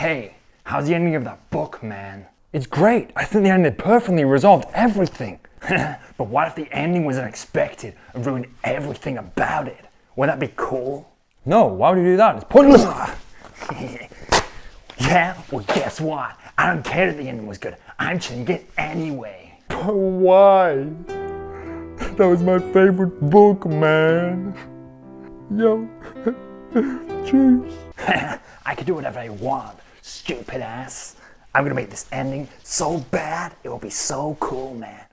Hey, how's the ending of that book, man? It's great. I think the ending perfectly resolved everything. But what if the ending was unexpected and ruined everything about it? Wouldn't that be cool? No, why would you do that? It's pointless. Yeah, well guess what? I don't care that the ending was good. I'm changing it anyway. But why? That was my favorite book, man. Yo, jeez. I can do whatever I want, stupid ass. I'm gonna make this ending so bad, it will be so cool, man.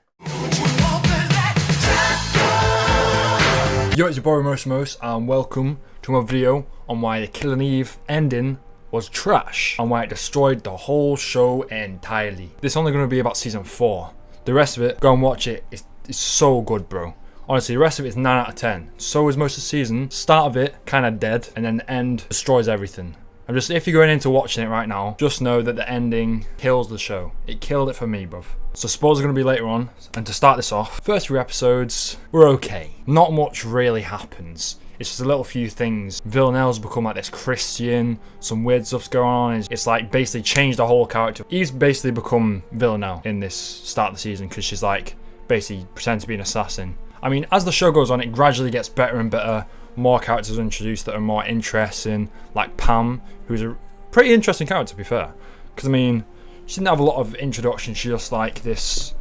Yo, it's your boy RamosseTheMost, and welcome to my video on why the Killing Eve ending was trash and why it destroyed the whole show entirely. This is only going to be about season 4. The rest of it, go and watch it. It's so good, bro. Honestly, the rest of it is 9 out of 10. So is most of the season. Start of it, kind of dead, and then the end destroys everything. And just, if you're going into watching it right now, just know that the ending kills the show. It killed it for me, bruv. So spoilers are going to be later on, and to start this off, first 3 episodes were okay. Not much really happens. It's just a little few things. Villanelle's become like this Christian, some weird stuff's going on. It's like basically changed the whole character. Eve's basically become Villanelle in this start of the season because she's like basically pretends to be an assassin. I mean, as the show goes on, it gradually gets better and better. More characters are introduced that are more interesting, like Pam, who's a pretty interesting character to be fair. Because I mean, she didn't have a lot of introduction. She's just like this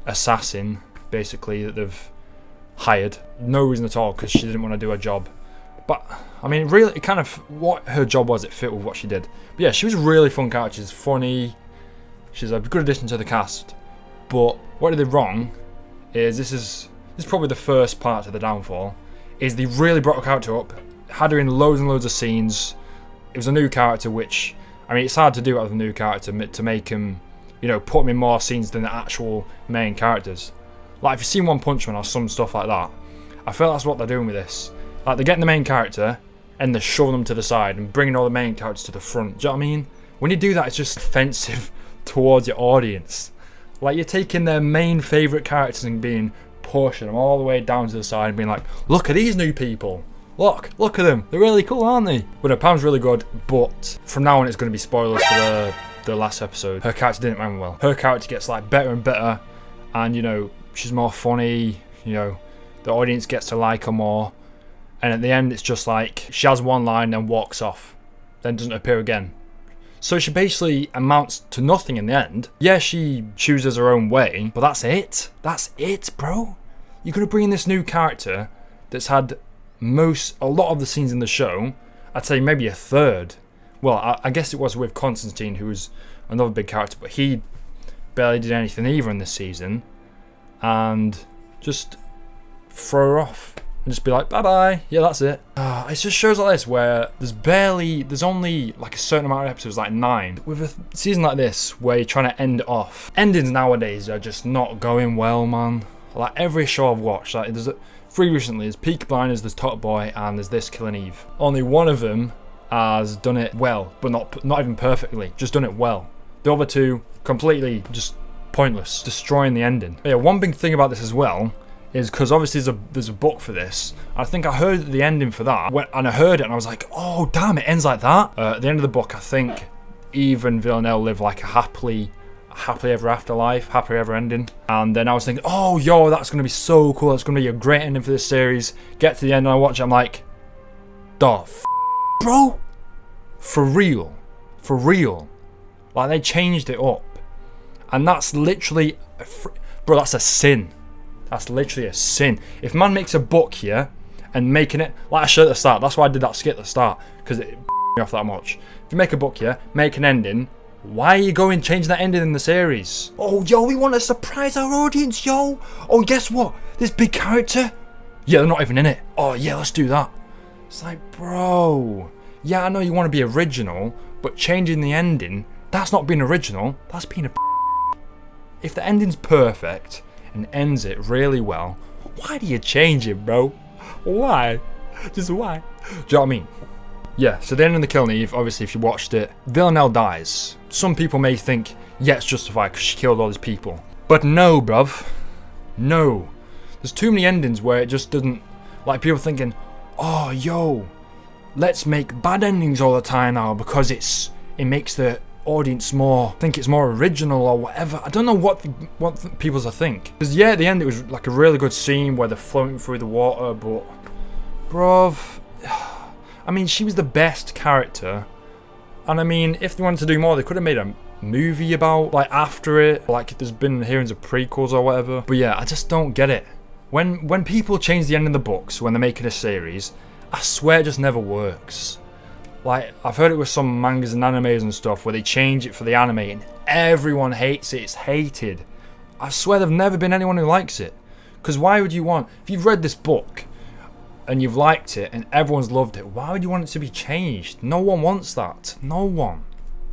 assassin, basically, that they've hired. No reason at all, because she didn't want to do her job. But I mean, really, it kind of what her job was, it fit with what she did. But yeah, she was a really fun character. She's funny. She's a good addition to the cast. But what they did wrong is this is probably the first part to the downfall. Is they really brought her character up, had her in loads and loads of scenes. It was a new character, which I mean, it's hard to do out of a new character to make him, you know, put him in more scenes than the actual main characters. Like, if you've seen One Punch Man or some stuff like that, I feel that's what they're doing with this. Like, they're getting the main character, and they're shoving them to the side, and bringing all the main characters to the front. Do you know what I mean? When you do that, it's just offensive towards your audience. Like, you're taking their main favourite characters and pushing them all the way down to the side, and being like, look at these new people. Look at them. They're really cool, aren't they? But her Pam's really good, but from now on, it's going to be spoilers for the last episode. Her character didn't end well. Her character gets, like, better and better, and, you know, she's more funny, you know, the audience gets to like her more, and at the end it's just like she has one line and walks off, then doesn't appear again. So she basically amounts to nothing in the end. Yeah, she chooses her own way, but that's it. That's it, bro. You're gonna bring in this new character that's had a lot of the scenes in the show. I'd say maybe a third. Well, I guess it was with Constantine, who was another big character, but he barely did anything either in this season. And just throw her off and just be like, bye bye, yeah, that's it. It just shows like this where there's only like a certain amount of episodes, like 9. With a season like this where you're trying to end it off, endings nowadays are just not going well, man. Like every show I've watched, like there's 3 recently, there's Peaky Blinders, there's Top Boy, and there's this Killing Eve. Only one of them has done it well, but not even perfectly, just done it well. The other 2 completely just pointless, destroying the ending. But yeah, one big thing about this as well is because obviously there's a book for this. I think I heard the ending for that, and I heard it and I was like, oh damn, it ends like that. At the end of the book, I think Eve and Villanelle live like a happily ever after life, happily ever ending. And then I was thinking, oh yo, that's gonna be so cool. That's gonna be a great ending for this series. Get to the end and I watch it, I'm like, bro, for real. Like they changed it up. And that's literally, bro, that's a sin. That's literally a sin. If man makes a book here and making it, like I said at the start, that's why I did that skit at the start, because it me off that much. If you make a book here, make an ending, why are you going changing that ending in the series? Oh, yo, we want to surprise our audience, yo. Oh, guess what? This big character? Yeah, they're not even in it. Oh, yeah, let's do that. It's like, bro. Yeah, I know you want to be original, but changing the ending, that's not being original. That's being a If the ending's perfect and ends it really well, why do you change it, bro? Why? Just why? Do you know what I mean? Yeah, so the end of the Killing Eve, obviously if you watched it, Villanelle dies. Some people may think, yeah, it's justified because she killed all these people. But no, bruv. No. There's too many endings where it just doesn't, like people thinking, oh, yo, let's make bad endings all the time now because it's it makes the audience think it's more original or whatever. I don't know what people think. Because yeah, at the end it was like a really good scene where they're floating through the water, but bruv, I mean, she was the best character. And I mean, if they wanted to do more, they could have made a movie about, like, after it. Like, there's been hearings of prequels or whatever. But yeah, I just don't get it. When people change the end of the books, when they're making a series, I swear it just never works. Like, I've heard it with some mangas and animes and stuff, where they change it for the anime and everyone hates it. It's hated. I swear there's never been anyone who likes it. Because why would you want... If you've read this book and you've liked it and everyone's loved it, why would you want it to be changed? No one wants that. No one.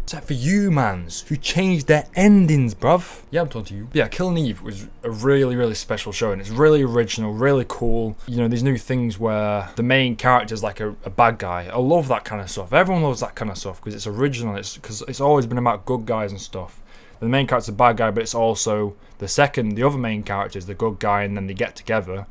Except for you mans who changed their endings, bruv. Yeah, I'm talking to you. Yeah, Killing Eve was a really, really special show, and it's really original, really cool. You know, these new things where the main character's like a bad guy. I love that kind of stuff. Everyone loves that kind of stuff because it's original. It's because it's always been about good guys and stuff. The main character's a bad guy, but it's also the other main character is the good guy, and then they get together,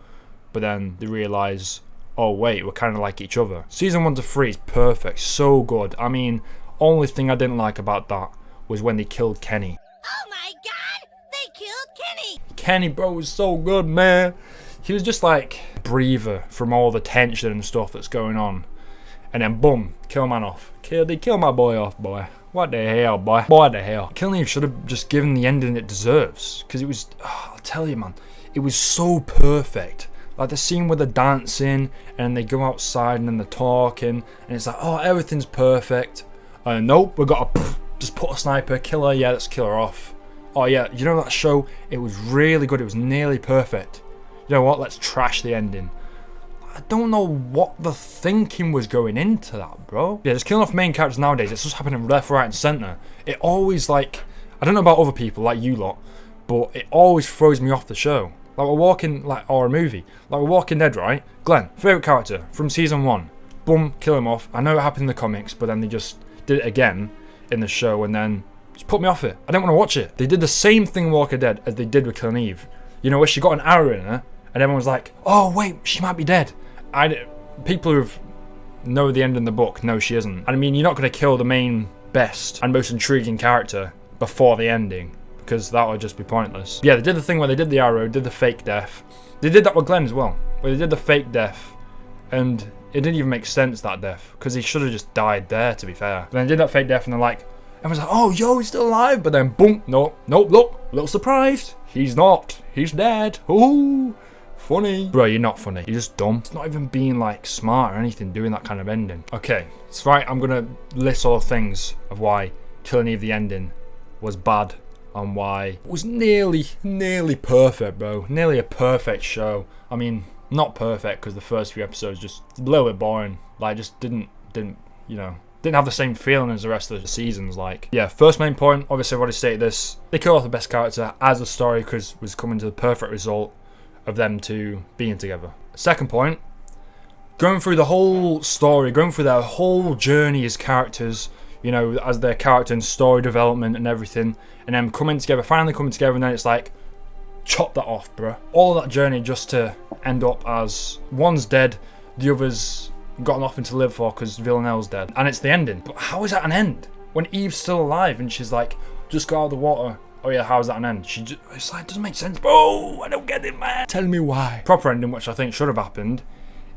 but then they realise, oh wait, we're kind of like each other. Season 1 to 3 is perfect, so good. I mean, only thing I didn't like about that was when they killed Kenny. Oh my god, they killed Kenny! Kenny, bro, was so good, man. He was just like a breather from all the tension and stuff that's going on. And then boom, kill man off. They kill my boy off, boy. What the hell, boy? What the hell? Killing Eve should have just given the ending it deserves. Because it was, I'll tell you, man, it was so perfect. Like the scene where they're dancing and they go outside and then they're talking. And it's like, oh, everything's perfect. Nope, we've got to just put a sniper, kill her, yeah, let's kill her off. Oh yeah, you know that show? It was really good, it was nearly perfect. You know what, let's trash the ending. I don't know what the thinking was going into that, bro. Yeah, just killing off main characters nowadays, it's just happening left, right and centre. It always, like, I don't know about other people like you lot, but it always throws me off the show. Like we're walking, or a movie, like we're Walking Dead, right? Glenn, favourite character from season 1. Boom, kill him off. I know it happened in the comics, but then they just did it again in the show and then just put me off it. I didn't want to watch it. They did the same thing in Walking Dead as they did with Killing Eve. You know, where she got an arrow in her and everyone was like, oh wait, she might be dead. People who know the end in the book know she isn't. I mean, you're not going to kill the main best and most intriguing character before the ending, because that would just be pointless. Yeah, they did the thing where they did the arrow, did the fake death. They did that with Glenn as well, where they did the fake death and it didn't even make sense, that death, because he should have just died there, to be fair. But then they did that fake death and they're like, everyone's like, oh, yo, he's still alive. But then, boom, nope, look, little surprised. He's not. He's dead. Ooh, funny. Bro, you're not funny. You're just dumb. It's not even being, like, smart or anything, doing that kind of ending. Okay, it's right, I'm going to list all the things of why Killing Eve the ending was bad and why it was nearly perfect, bro. Nearly a perfect show. I mean, not perfect because the first few episodes just a little bit boring. Like, just didn't have the same feeling as the rest of the seasons. Like, yeah, first main point, obviously I've already stated this, they killed off the best character as the story was coming to the perfect result of them two being together. Second point, going through the whole story, going through their whole journey as characters, you know, as their character and story development and everything, and then finally coming together, and then it's like, chop that off, bruh. All that journey just to end up as one's dead, the other's got nothing to live for because Villanelle's dead, and it's the ending. But how is that an end when Eve's still alive and she's like, just got out of the water? Oh yeah, how is that an end? It's like, it doesn't make sense, bro. I don't get it, man. Tell me why. Proper ending, which I think should have happened,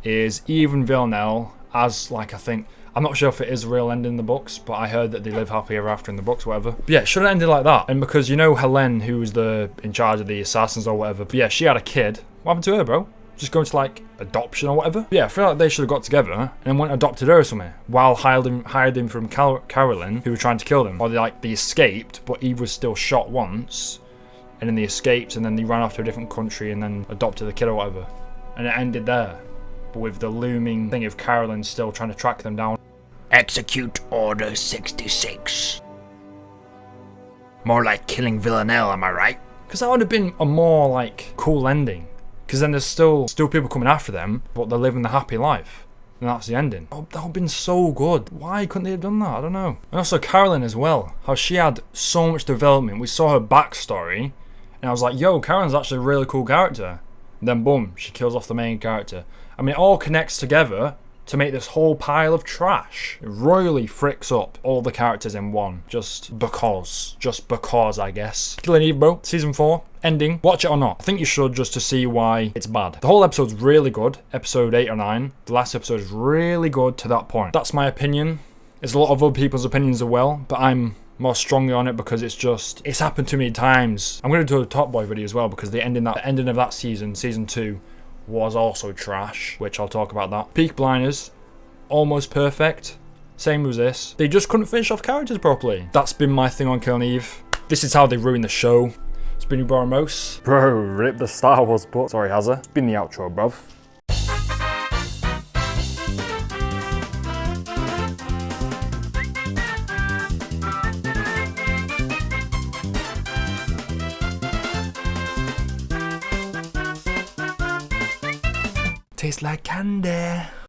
is Eve and Villanelle as, like, I'm not sure if it is a real end in the books, but I heard that they live happily ever after in the books, whatever. But yeah, it should have ended like that. And because, you know, Helene, who was in charge of the assassins or whatever, but yeah, she had a kid. What happened to her, bro? Just going to, like, adoption or whatever? But yeah, I feel like they should have got together and then went and adopted her or something, while hired him from Carolyn, who were trying to kill them. Or they escaped, but Eve was still shot once, and then they escaped, and then they ran off to a different country and then adopted the kid or whatever. And it ended there. But with the looming thing of Carolyn still trying to track them down. Execute Order 66. More like killing Villanelle, am I right? Because that would have been a more, like, cool ending. Because then there's still people coming after them, but they're living the happy life. And that's the ending. Oh, that would have been so good. Why couldn't they have done that? I don't know. And also Carolyn as well. How she had so much development. We saw her backstory, and I was like, yo, Carolyn's actually a really cool character. And then boom, she kills off the main character. I mean, it all connects together to make this whole pile of trash. It royally fricks up all the characters in one. Just because, I guess. Killing Eve, bro. Season 4, ending. Watch it or not. I think you should, just to see why it's bad. The whole episode's really good. Episode 8 or 9. The last episode is really good to that point. That's my opinion. There's a lot of other people's opinions as well, but I'm more strongly on it because it's happened too many times. I'm going to do a Top Boy video as well because the ending of that season, season 2, was also trash, which I'll talk about that. Peak Blinders, almost perfect. Same as this. They just couldn't finish off characters properly. That's been my thing on Killing Eve. This is how they ruin the show. It's been your boy Ramos. Bro, rip the Star Wars book. Sorry, Hazza. It's been the outro, bruv. Tastes like candy.